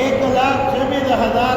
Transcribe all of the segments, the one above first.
1,24,000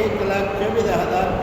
1,24,000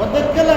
ودكلا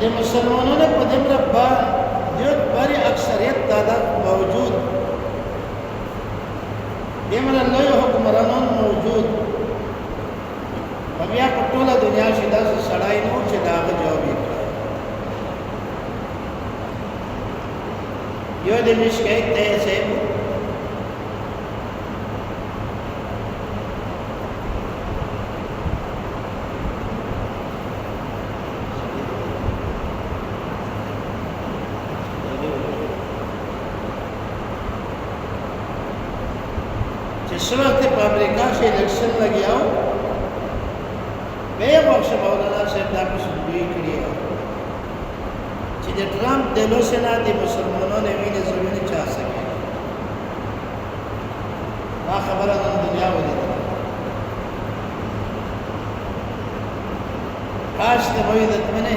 د مسلمانانو په دمره با دیو بری اکثریت تعداد موجود دمره لوی حکمرانان موجود بیا په ټوله دنیا کې داسې سړی نه و چې د هغه جواب یې کړی یو د مشکیت ته صاحب چې څو وخت په امریکا کې الیکشن لګیاو بے وقت مولانا صاحب دا مسلمانوی کړی چې د ټرمپ د لوسنا د مسلمانانو وینې زمینه چا سکے دا خبره د دنیا ولیدل کاش ته وې د تمنه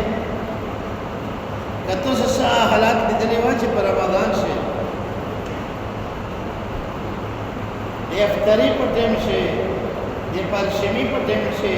کته څه حالات لیدلې و چې پر رمضان شي د افطاری په ټیم شي د پرشمی په ټیم شي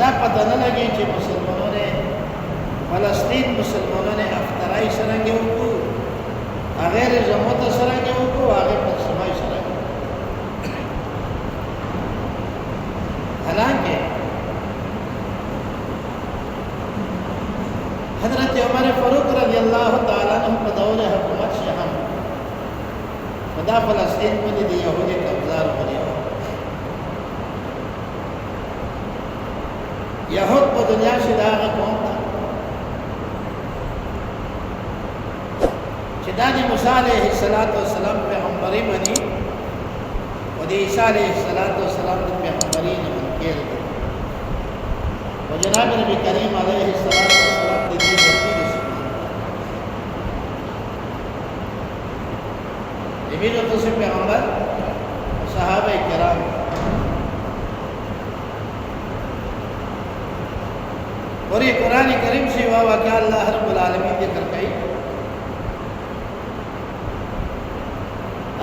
دا پتہ نه لګي چې مسلمانانو نے فلسطین مسلمانانو نے افطاری سرنګ وکړو غیر جماعت سرنګ وکړو هغه په سمای سرنګ حالانکه حضرت عمر فاروق رضی اللہ تعالی عنہ په دور حکومت کې هم دا فلسطین باندې د يهودي قبضه ورغلی یهود په دنیا کې دا هغه قوم ده چې دا د موسی علیه السلام پیغمبري مني او د عیسی علیه السلام د پیغمبري نه منکر دي او جناب نبی کریم علیه السلام د دې وسیله دې جو تاسو پیغمبر صحابه کرام اور یہ قرآن کریم سے ہوا واقعہ اللہ رب العالمین ذکر کئی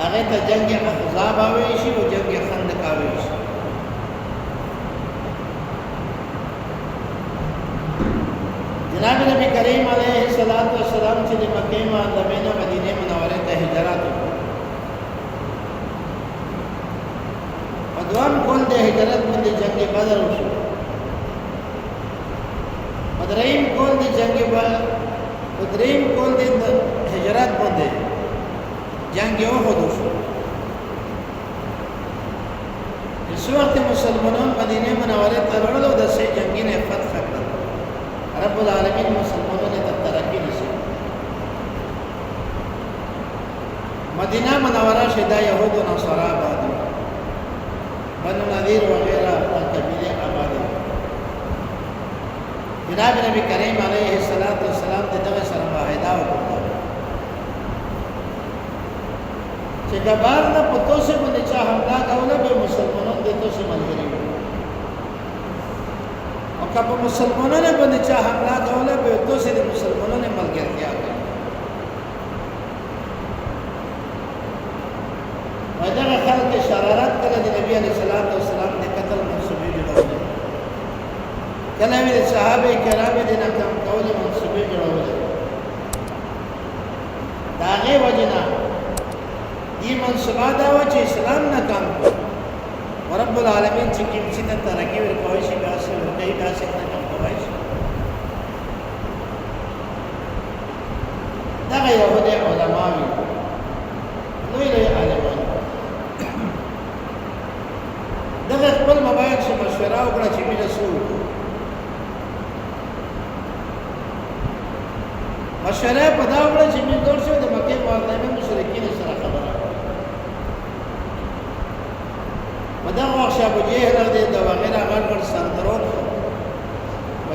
آگے تا جنگ احزاب آویشی و جنگ خندق آویشی جناب نبی کریم علیہ السلام سے مکہ معظمہ مدینہ منورہ تا ہجرات ودوام کول دے ہجرت من دے جنگ بدر وشو دریم کول دی جنگ دریم کول دی هجرت باندې جنگ احد وشو اس وخت مسلمانان مدینه منوره ته ورغلو د سې جنگي نه فتح کړل رب العالمین مسلمانانو ته ترقی نشي مدینه منوره شدا يهود و نصارا آباد بنو نذیر وغیرہ قبیله آباد جناب نبی کریم علیہ السلام د دغه سره معاهده وکړه چې د بار نه پتو سه باندې چا حمله کوله به مسلمانانو د تو سه ملګری او کله مسلمانانو باندې چا حمله کوله به تو سه د مسلمانانو ملګرتیا کوي وایدغه خلک شرارت کړه د نبی علیہ السلام د قتل منسوبې جوړول کله وی صحابه کرام دې نه کم کول منسوبې جوړول دا غي وجنا دې منسوبه دا و چې اسلام نه کم رب العالمین چې کوم څه ته ترقی ورکوي شي تاسو ورته تاسو نه کم کوي دا يهودي علماء لوی عالمان دغه خپل مبایل څخه مشوره وکړه چې موږ سو مشوره په دا وکړه چې موږ درشو د مکه معظمه مشرکین سره خبره مدا واښه ابو جهل دې دا وغیرہ غړ سندرون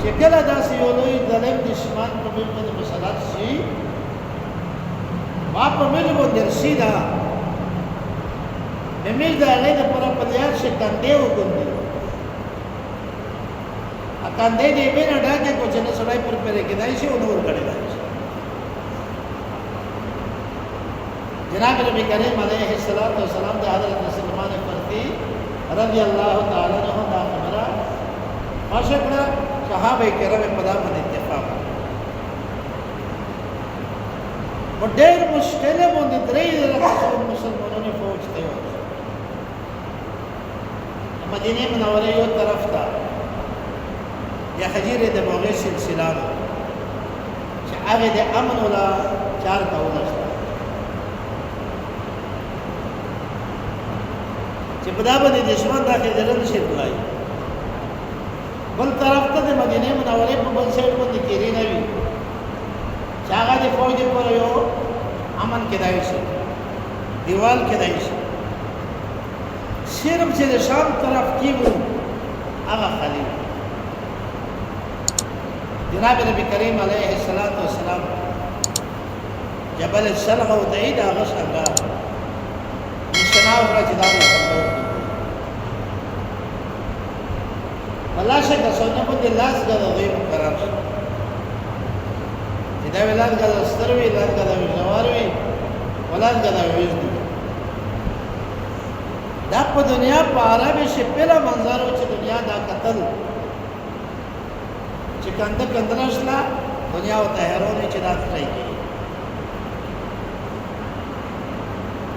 چې کله داسې یو لوی ظالم دشمن په موږ باندې مسلط شي ما په موږ باندې رسېده موږ د هغې دپاره په یاد شي کندې وګورو کندې دې بې نه ډاکې کړو چې نه سړی پر پرې کېدای شي او نه ورکړېدای شي جناب نبی کریم علیه السلام د حضرت سلمان فرقی رضی الله تعالی عنہ دا خبره ماشاءالله صحابه کرام په دا باندې اتفاق و ډېر مشکل باندې درې رسول مسلمانانو فوج ته مدینه منوره یو طرف ته یا حجیره د بوغې سلسله ده چې هغه د امن ولا چار کاوه چې په دا باندې دشمن داخله نه شي کولای بل طرف ته د مدینه منورې په بل سایډ باندې کېری نه وي چې هغه د فوج پر یو امن کېدای شي دیوال کېدای شي صرف چې د شام طرف کې وو هغه خالی جناب نبی کریم علیه السلام جبل السلح او تعید هغه څنګه نشناو راځي دا الله شکه سونه په دې لاس غو غي مقرر شي دا ولاد غو ستروي لاس غو جواروي ولاد غو وېږي دا په دنیا په عربي شي په منظر چې دنیا دا قتل چې کندرشلا دنیا او طاهرونه چې دا ځای کې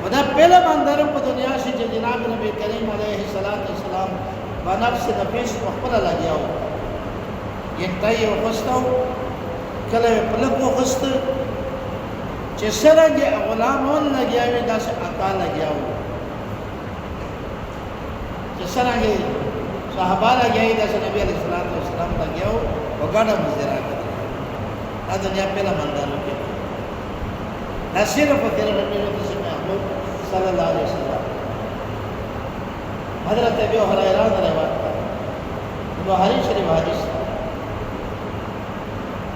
ودا پہلا منظر په دنیا شي چې جناب نبی کریم علیه السلام بنفس نفیس خپل لګیاو ینتای وغستو کله په لګو غست چې سره غلامون لګیاوي داسې اکا لګیاو چې سره صحابه لګیاوي داسې نبی علیه السلام لګیاو وګړه مزرا کړه دا دنیا په منظر کې نصیر په خیر نبی صلی الله علیه وسلم حضرت ابی هریره روایت بخاری شریف حدیث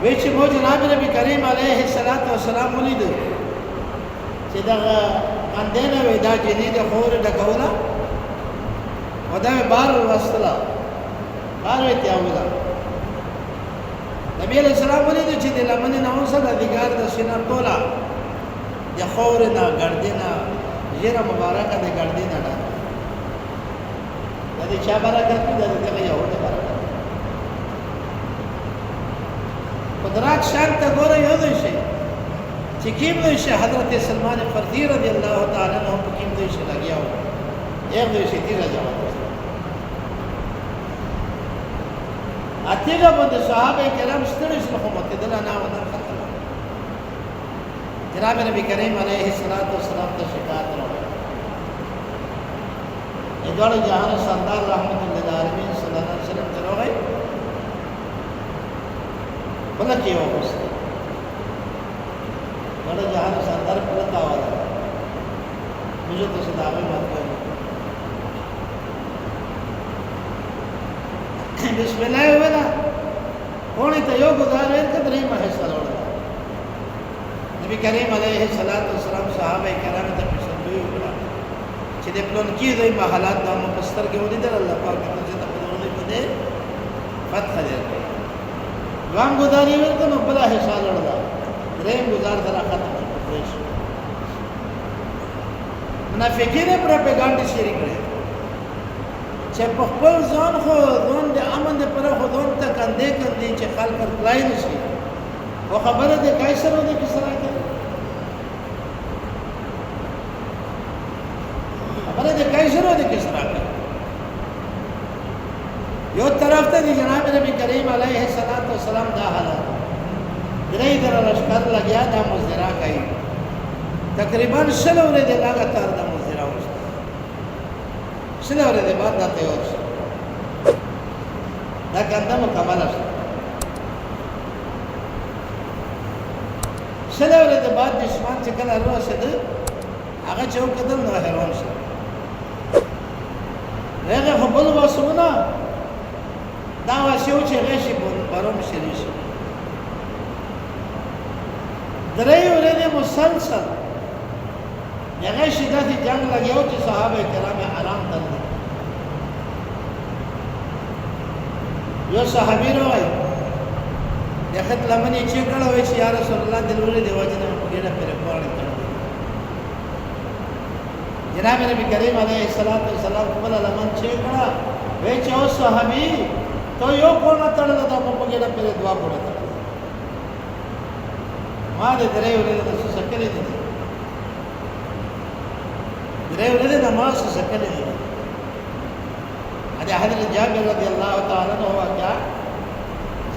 وچ مو جناب نبی کریم علیه السلام ولید چې دا اندنه ودا جنې د خور ډکولا ودا بار وستلا بار ته اولا نبی علیہ السلام ولید چې د لمن نه اوسه د دیګار د سینا تولا د خور نه ګردینا جره مبارکه د ګردینا ده د دې چا برکت ده دغه یو د برکت قدرت شان ته ګوره یو دی شي چې کیم دی شي حضرت سلمان فرقی رضی الله تعالی عنہ په کیم دی شي لګیاو یو دی شي تیر جواب اتیګه باندې صحابه کرام ستړي شو په متدل نه ونه خطر جناب نبی کریم علیه الصلاۃ والسلام ته شکایت راوړه ادوار جهان سردار رحمت للعالمین صلی الله علیه وسلم ته راغی بلکې وغوښته ادوار جهان سردار پرتا والا مجھے تو صداقت مت کرو بسم الله ولا کونی ته یو گزار کترې مه سره نبی کریم علیه السلام صحابه کرام ته پښتنوي وکړه چې د پلان کې د حالات د مفسر کې ودی در الله پاک ته چې په دونه باندې فتح درکړي وام ګداري ورته نو بل حساب لړدا دریم گزار سره ختم شو منافقین پروپاګاندا شری کړي چې په خپل ځان خو ځان د امن د پر خو ځان ته کندې چې خلک ورپلای نشي او خبره د کایسر او د کسرا کې خبره د کایسر او د کسرا کې یو طرف ته د جناب نبی کریم علیه السلام دا حالت درې در لشکر لګیا دا مزرا کوي تقریبا شل ورځې لګاتار دا مزرا وشته شل ورځې بعد دا تیار شو دا کنده مکمل شو شله ورځې بعد د اسمان چې کله راورسېده هغه چې وکتل نو حیران شو هغه خو بل واسونه دا واسه و چې هغه شي بارون شری شي درې ورځې مسلسل هغه شي داسې جنگ لګیاو چې صحابه کرام آرام تل یو صحابي راغی د خط لمنې چې کړه وای چې یا رسول الله دلوري دی وجنه ګډه پر پاړې کړه جناب نبی کریم علیه الصلاۃ والسلام خپل لمن چې کړه وای چې او صحابي ته یو کومه تړل دا په ګډه پر دعا پړه ما دې درې ورځې د څه کړې دي درې ورځې نماز څه کړې دي ا حضرت جابر رضی الله تعالی عنہ واقعا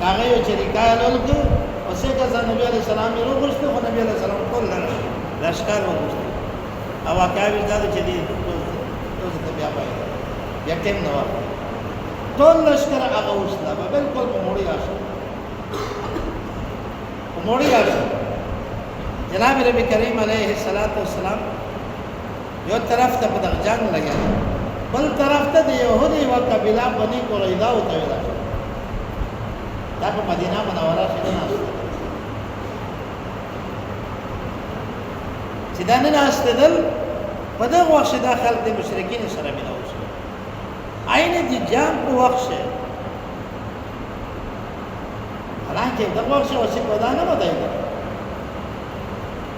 هغه یو چې ریکای لولګو او څنګه چې نبی علیہ السلام یې وګورسته خو نبی علیہ السلام ټول لشکر وګورسته او واقعا وځاله چې دې ټول بیا پای بیا ټیم نو ټول لشکر هغه وسله بالکل په موړی راشه په موړی راشه جناب نبی کریم علیه الصلاۃ والسلام یو طرف ته په دغه جنگ لګیا بل طرف ته د يهودي او قبيله بني قريظه او ته ویل دا په مدینه منوره کې نه چې دا نه استدل په دغه وخت د خلک د مشرکین سره مینه وشي عین دي جام په وخت شه حالانکه دغه وخت اوسې په دا نه ودای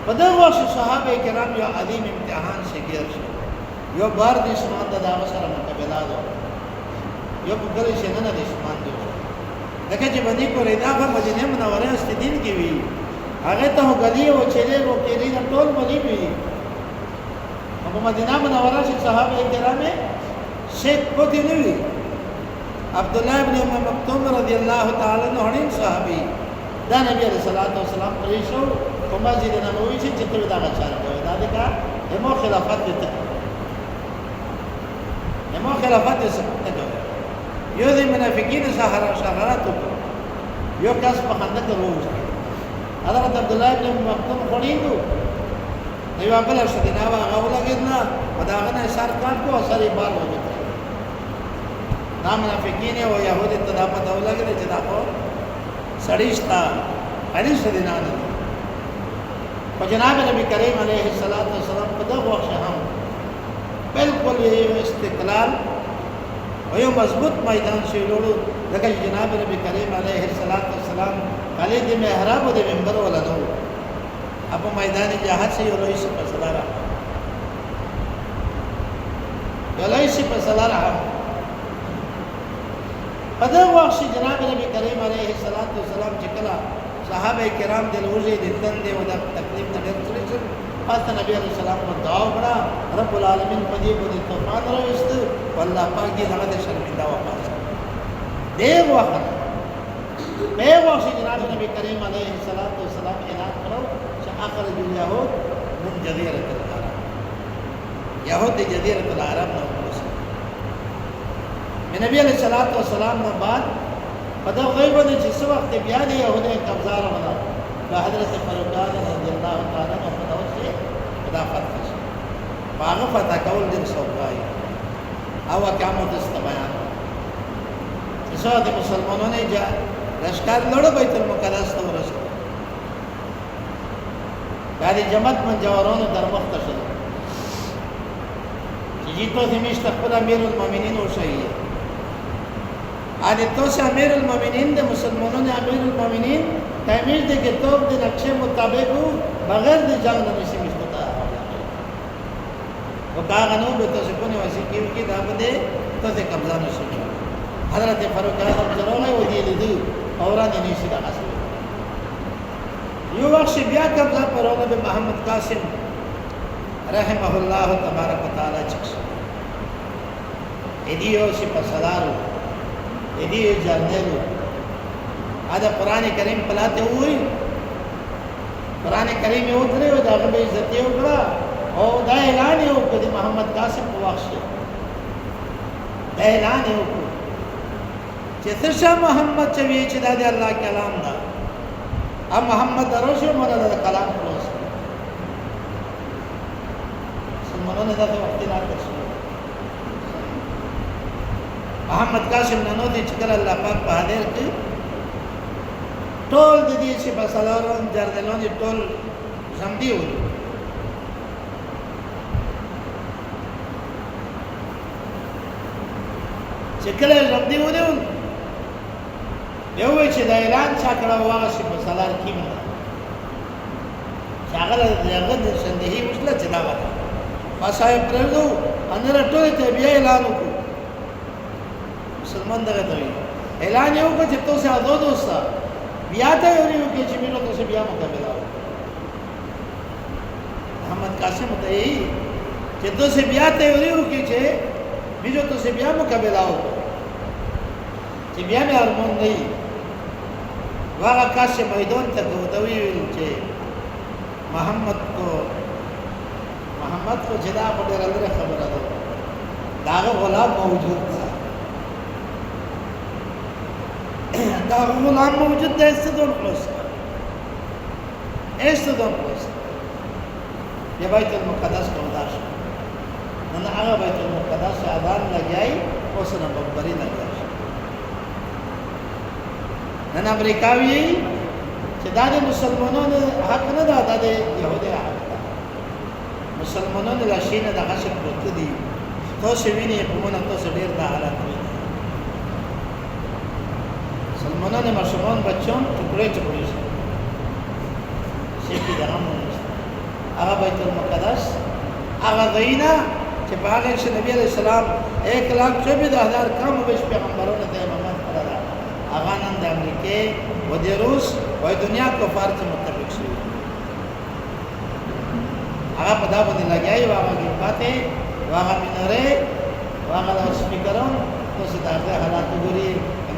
په دغه وخت صحابه کرام یو عظیم امتحان شګیر شو یو بار د اسمان د داغه سره مقابله ده یو په ګل شي نه د اسمان دی دغه چې باندې کولې دا په مدینه منوره استدین کې وی هغه ته غلی او چيله او کېری د ټول باندې وی په مدینه منوره چې صحابه کرام شیخ پدې نه وی عبد الله ابن ام مکتوم رضی الله تعالی عنہ هغه صحابي دا نبی علیہ الصلوۃ والسلام پریشو په مسجد نبوي چې ته دا چاره کوي دا دغه همو خلافت ته ما خلافت څه کوي یو د منافقین شهرات یو کس په خندق روز حضرت عبد الله بن مکتوم خړیندو یو بل شدینا هغه ولګیدنا وداغه نه سر کاټ کو سری بال وځي دا منافقین او يهود ته دا پته ولګیږي چې دا په سړیشتا حدیث شدینا نه په جناب نبی کریم علیه الصلاۃ والسلام په دغه وخت هم بالکل استقلال او یو مضبوط میدان شیلولو دغه جناب نبی کریم علیه الصلاۃ والسلام علی د محراب او د منبر ولنو ابو میدان جهاد سے یو لوی په سلاره یلای سی په سلاره په دغه وخت جناب نبی کریم علیه الصلاۃ والسلام چې کله صحابه کرام د لوزي د تند او د تکلیف نه ډېر پس نبی علیہ السلام کو دعا کړه رب العالمین په دې باندې طوفان راوست والله پاک دې هغه شرمنده وکړي دیو وخت به وخت جناب نبی کریم علیه الصلاۃ والسلام اعلان کړو چې اخرج اليهود من جزيره العرب يهود جزيره العرب نو من نبی علیہ الصلاۃ والسلام نه بعد په دا غیب باندې چې څو وخت بیا دی يهود قبضه راوړل حضرت فاروق رضی الله تعالی عنہ په توسه دا فتح شي هغه فتح کول د سوقای او قیامت است بیان چې د مسلمانانو یې لشکر لړ بیت المقدس ته ورسېد دا د جماعت من جوارانو در مخ شو چې جیتو سیمش خپل امیر المؤمنین او شهید تو سے امیر المؤمنین د مسلمانانو امیر المؤمنین تعمیر د کتاب د نقشے مطابق بغیر د جنگ نه نشي مستطاع وکاغنو به تاسو په نواسي کې دا بده تاسو قبضه نشي حضرت فاروق اعظم ضروري و دي لیدو اوران نشي دا اصل یو وخت بیا قبضه پرونه به محمد قاسم رحمه الله تبارک وتعالى چکش ادیو سی پسلارو ادیو جرنیلو دا قرآن کریم پلاتے ہوئی قرآن کریم میں اترے ہو دا غبی عزتی اکڑا او دا اعلان ہو کہ محمد قاسم کو واقشی دا اعلان ہو کہ چترشا محمد چوی چی دا دی اللہ کلام دا اب محمد دروشو مولا دا کلام خلاص مسلمانوں نے دا وقت نہ کر محمد قاسم ننودي چکل اللہ پاک بہادر کی ټول د دې چې بسالارون جردلون ټول زمدي و چې کله زمدي و دی یو چې د اعلان چا کړه واغ شي بسالار کیم نه څنګه د سندهي وشله چې دا وته پاسای پرېږدو ان ټول ته بیا اعلان وکړو مسلمان دغه ته اعلان یو کو چې تاسو آزاد اوسه بیا ته یو کې چې موږ تاسو بیا مقابله وکړو محمد قاسم ته یې چې تاسو بیا ته یو کې چې موږ تاسو بیا مقابله وکړو چې بیا مې ارمان نه واغه قاسم میدان ته دوی ویل چې محمد کو جدا په ډېر لږه خبره ده داغه غلام موجود ده داغه غلام موجود ده استدون خلاص یہ بیت المقدس کو داش نن هغه بیت المقدس اذان لګای اوس نه بمبري لګای نن امریکاوی چې دا د مسلمانانو حق نه ده دا د يهودي حق ده مسلمانانو لا شي نه دغه څه پروت دي تاسو وینئ په مونږ تاسو ډیر دا حالت وینئ مسلمانانو مشران بچون ټکړې ټکړې شي چې دا هم هغه بیت المقدس هغه دینا چې په هغه چې نبی عليه السلام 1,24,000 کم وش پیغمبرانو ته امامت کړل هغه نن د امریکای و د روس و د دنیا کفار ته متفق شوی هغه په دا باندې لګیای و هغه پاتې و هغه مناره و هغه سپیکرون تاسو دا حالات وګورئ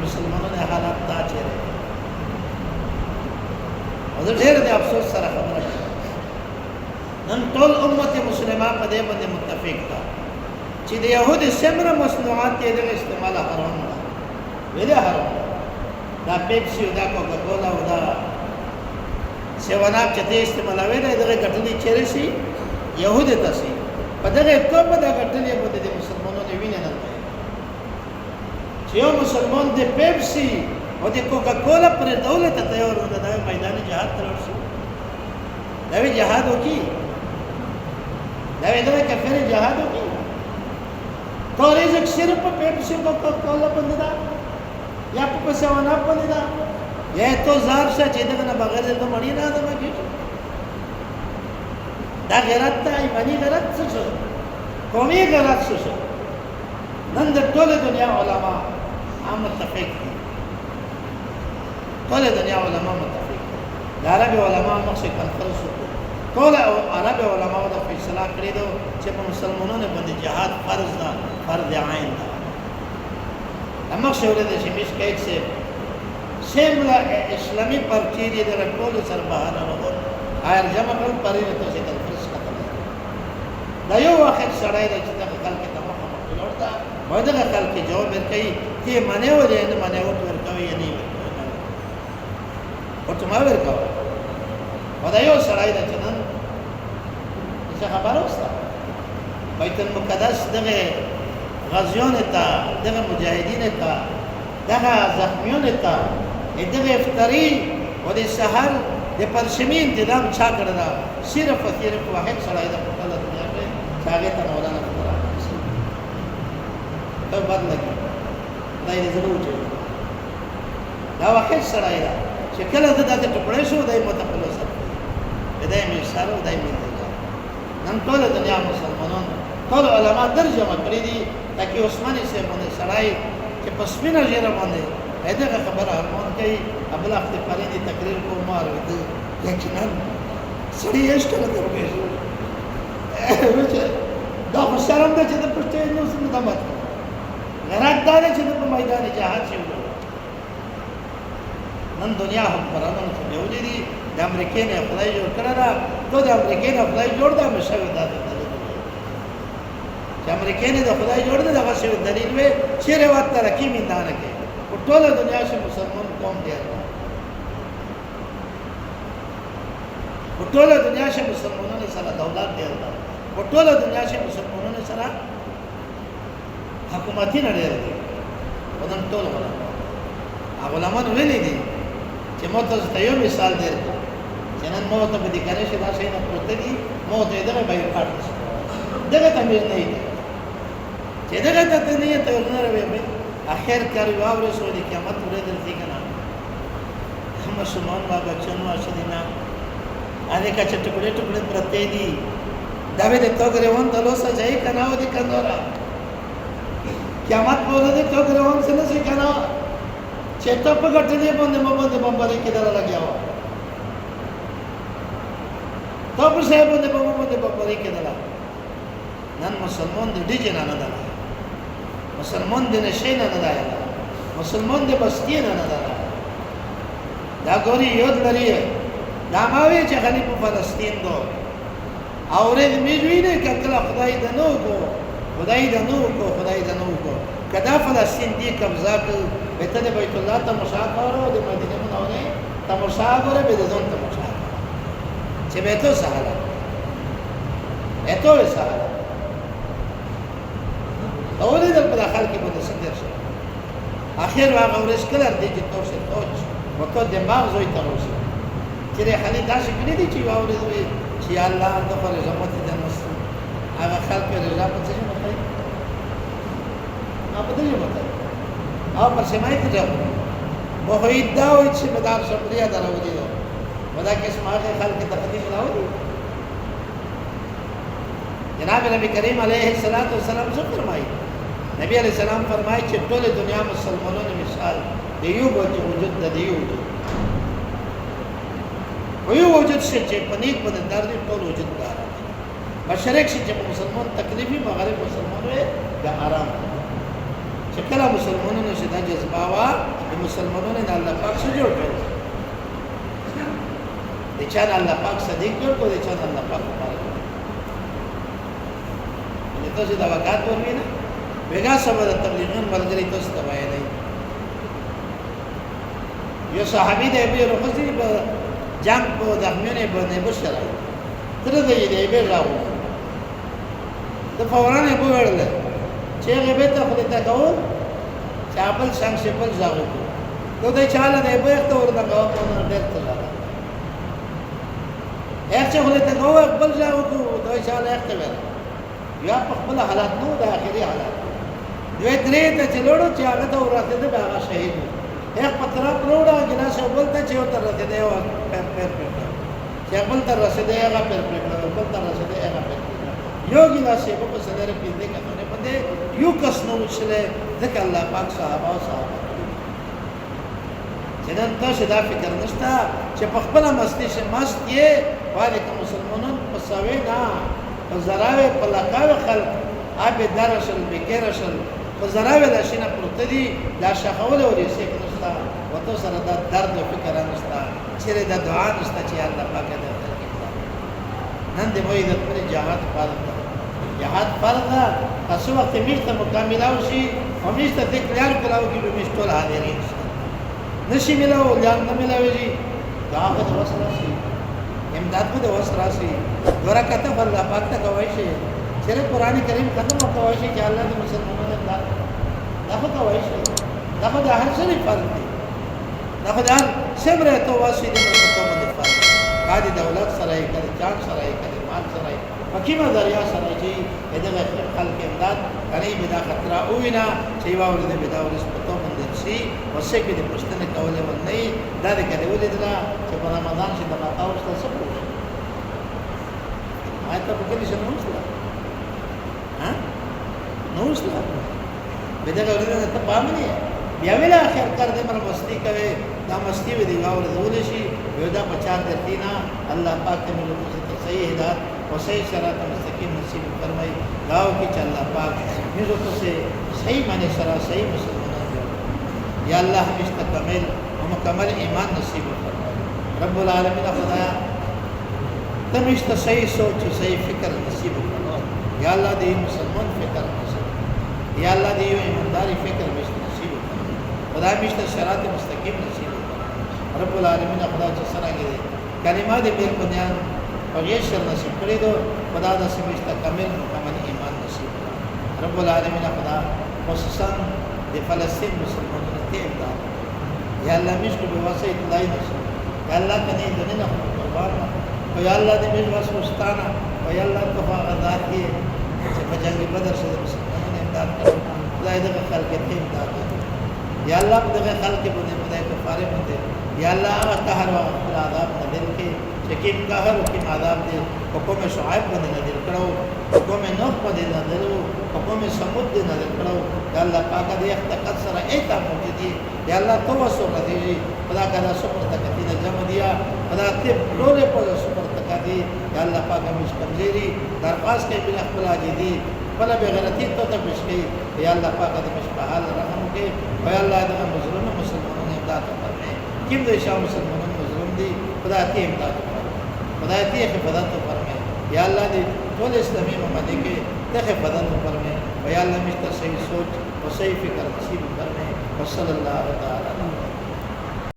مسلمانانو حالات دا چیرې او ډېر د افسوس سره خبره نن ټول امت مسلمه په دې باندې متفق ده چې د يهودي سمره مصنوعات دې د استعمال حرام ده ویلې حرام دا پیپسي او دا کوکا کولا او دا سیواناب چې دې استعمالوي نه دغه ګټلې چیرې شي يهودي تاسي په دغه توګه دا ګټلې باندې د مسلمانانو ویني نه چې یو مسلمان د پیپسي او د کوکا کولا پر دولت ته یو ورته د میدان جهاد تر شي دا وی جهاد وکي دا وی دا کفر جهاد وکي تو رزق صرف په پیپسي کوکا کولا باندې دا یا په سیوانا باندې دا یا تو زار څه چې دغه نه بغیر د مړی نه ده مګي دا غیرت ته ایمانی غیرت څه قومي غیرت څه نن د ټوله دنیا علما هم متفق دي ټوله دنیا علما متفق دي د عربي علما مخکې کنفرانس ټوله عربي علما د فیصله کړی دي چې په مسلمانانو باندې جهاد فرض ده فرض عین ده اما شورے دے شمیش کہیت سے سیملا اسلامی پرچیری دے رکھول سر بہانا رہو آئر جمع کل پری رتو سے کنفرس قتل ہے دا یو واقع سڑائی دا چیتا کہ کل کے تمام مقبل ہوتا بہت اگر کل کے جواب برکئی کہ منے ہو دے اندر منے ہو تو برکوی یا نہیں برکوی اور تمہا برکوی و دا یو سڑائی دا چنن اسے خبر ہوستا بیت المقدس دغه غازیون تا دغه مجاهدین تا دغه زخمیون تا دغه افطاری او د سحر د پرشمی انتظام چا کړل صرف واحد سړی د خپل دنیا په هغه ته مولانا خبره ته بد لګي دا یې ضرور چې دا واحد سړی دا چې کله د ټکړې شو دای متقبل سره دای می سره دای می نن ټول دنیا مسلمانان ټول علما درجه کړی دي تاکي عثماني سے باندې سړای چې پسمینه جره باندې دغه خبره ارمان کوي ابل اختفاری دي تقریر کو مار ودی یقینا سړی یې ستل درګي دا خو شرم ده چې د پښتې نو څه نه مات غرات دا چې په میدان جهاد شي نن دنیا هم پرانو ته دی دي د امریکای نه خدای جوړ کړی دا ته د امریکای نه خدای جوړ دا مشوي دا چې امریکای نه د خدای جوړ دی دغه شی دلیل وي چې روایت ترکی میدان کې په ټوله دنیا کې مسلمان قوم دی په ټوله دنیا کې مسلمانانو سره دولت ډېر ده په ټوله دنیا کې مسلمانانو سره حکومتونه ډېر دي ودان ټول علماء ویلي دي چې موږ تاسو ته یو مثال درکو چې نن موږ ته په دې کې چې دا شی نه پروت دي موږ ته دغه بایو کارت دغه ته مې نه دي چې دغه ته نه ته ورنه اخر کار یو ورسو دي قیامت ورځ دې کنه هم مسلمان با بچنو اسدینا اره کا ټکړه ټکړه پرته دي دا به ته ګرهون دلو سجای کنه و دي کندورا قیامت په ورځ ته ګرهون څه نه کنه چې ته په ګټه دې باندې باندې کې دلا لګیا و ته په ځای باندې باندې کې دلا نن مسلمان دې ډیجه نه دلا مسلمان دې نشي نه دلا مسلمان دې بستی نه دلا دا ګوري یو لري دا ماوي چې خلی په فلسطین دو اورې دې ویني کله خدای دې نو کو خدای دې نو کو کدا فلسطین دی قبضه کړ به ته بیت الله ته مشاکره او د مدینه منوره ته مشاکره به ځون ته مشاکره چې به ته سهاله اته سهاله اورې د په داخل کې په څه درشه اخر واغه ورس کله دې چې توشه توچ وته دماغ زوی ته وشه چې خالي داسې کړی دي چې اورې دوی چې الله د پر زمت دې نو هغه خلک رضا په څه متای آپ دې متای آپ پر سمای ته ځو وحید دا وي چې مدار شکریا درو دي ودا کې سماجه خلک تقدیم راو دي جناب نبی کریم علیه الصلاۃ والسلام څه فرمایي نبی علیہ السلام فرمایي چې ټول دنیا مسلمانانو مثال دی یو وجود د دی یو وجود چې پنیک په درد ټول وجود دار مشرق چې مسلمان تکلیفي مغرب مسلمانو د آرام چې کله مسلمانانو چې دا جذبه وا د مسلمانانو د الله پاک سره جوړ کړي د چا الله پاک صدیق جوړ کړي د چا الله پاک مبارک دي ته چې دا وکات ورمي نه بیګا سبا د تبلیغون ملګری تاسو ته وایي نه یو صحابي د ابي رخصي په جنگ په دښمنه باندې بشره تر دې دې به راو د فورانه بوړل چې غیبت ته خو ته کوو چاپل څنګه شپل ځاو کو ته چاله نه به ته ورته کوو په نن ډېر ته ځاو هر څه خو ته کوو خپل ځاو کو ته چاله اخته ور یا په خپل حالات نو د اخري حالات دوی درې ته چلوړو چې هغه ته ورته ده هغه شهید هغه پتر پروړه جناسه بولته چې ورته راته دی او پر چې خپل تر رسیدي هغه پر خپل تر رسیدي هغه پر یو ګلاسه په سره پیډه کنه باندې یو کس نو وشله ځکه الله پاک صحابه او صحابه چې نن تاسو دا فکر نشته چې په خپل مستی شه مست یې والي مسلمانان په سوي نه په زراوي په لقاوي خلق اب درشل بکرشل په زراوي د شینه پروت دي دا شخول او دې څه نشته وته سره دا درد او فکر نشته چې دا دعا نشته چې الله پاک دې نن دې وایي د خپل جهاد فرض ده جهاد فرض ده تاسو وخت میشته مکمل او شي او میشته تکرار کلاو کې به مشتول حاضرین نشي ملاو ځان نه ملاوي دا هغه وسره شي امداد به وسره شي ورکته الله پاک ته کوي شي چې قرآن کریم ختم کوي شي چې الله دې مسلمانانو امداد دا کوي شي دا د هر څه فرض دي دا د هر صبر ته واسي دې په باندې فرض قاضي دولت سره یې کړي چان سره یې کړي مال سره یې حکیمه دریا سره چې دغه خلک امداد قریب دا خطر او وینا چې واور دې بدا ورس په تو باندې شي وسه کې دې پښتنه کوله ولې دا دې کړي ولې دا چې په رمضان کې د ماته اوسه څه کوي آیته په کې څه نوښته ها نوښته به دا ورته ته پامنه بیا ویلا اخر کر دې مر مستی کوي دا مستی وی دی واور دې شي یو دا 50 درتینا الله پاک دې موږ ته صحیح هدایت او صحیح صراط مستقیم نصیب فرمای داو کی چې الله پاک موږ ته صحیح معنی سره صحیح مسلمانان یا الله همیشه کامل او مکمل ایمان نصیب فرمای رب العالمین خدایا تمیشت صحیح سوچ صحیح فکر نصیب فرمای یا الله دې مسلمان فکر نصیب یا الله دې ایمانداری فکر نصیب خدا میشته صراط مستقیم نصیب رب العالمین خدا چې سره کې کلمات بیر بنیان اور یہ شر نصیب کری دو خدا نصیب استکمل مکمل ایمان نصیب کرا رب العالمین خدا خصوصا دی فلسطین مسلمانوں تے امداد یا اللہ مش کو بواسطہ اطلاعی نصیب یا اللہ کنی دنیا قربان و یا اللہ دی مش واسو استانا و یا اللہ توفا غدار کی جنگ بدر سے مسلمانوں نے امداد کرا خدا دغه خلق ته امداد یا اللہ دغه خلق بنے خدای کفارے بندے یا اللہ قهر و عذاب نازل کی چکیم قهر و کیم عذاب دے حکم شعیب بنے نازل کرو حکم نوح بنے نازل کرو حکم سمود دے نازل کرو یا اللہ پاک دے اختقت سر ایتا موجودی یا اللہ تو وسو دی خدا کا سپر تک دی جمع دیا خدا تے لولے پر سپر تک دی یا اللہ پاک مش کمزوری درخواست کے بلا خلا دی بلا بغیرتی تو تبش کی یا اللہ پاک دے مش بحال رحم کے یا اللہ دے مظلوم مسلمانوں نے امداد فرمائے کیم دے شاہ مسلمانوں مظلوم دی خدا تی امداد فرمائے خدا تی حفاظت فرمائے یا اللہ دے کل اسلامی ممالک کے تے حفاظت فرمائے یا اللہ مشتر صحیح سوچ و صحیح فکر نصیب فرمائے وصلی اللہ تعالی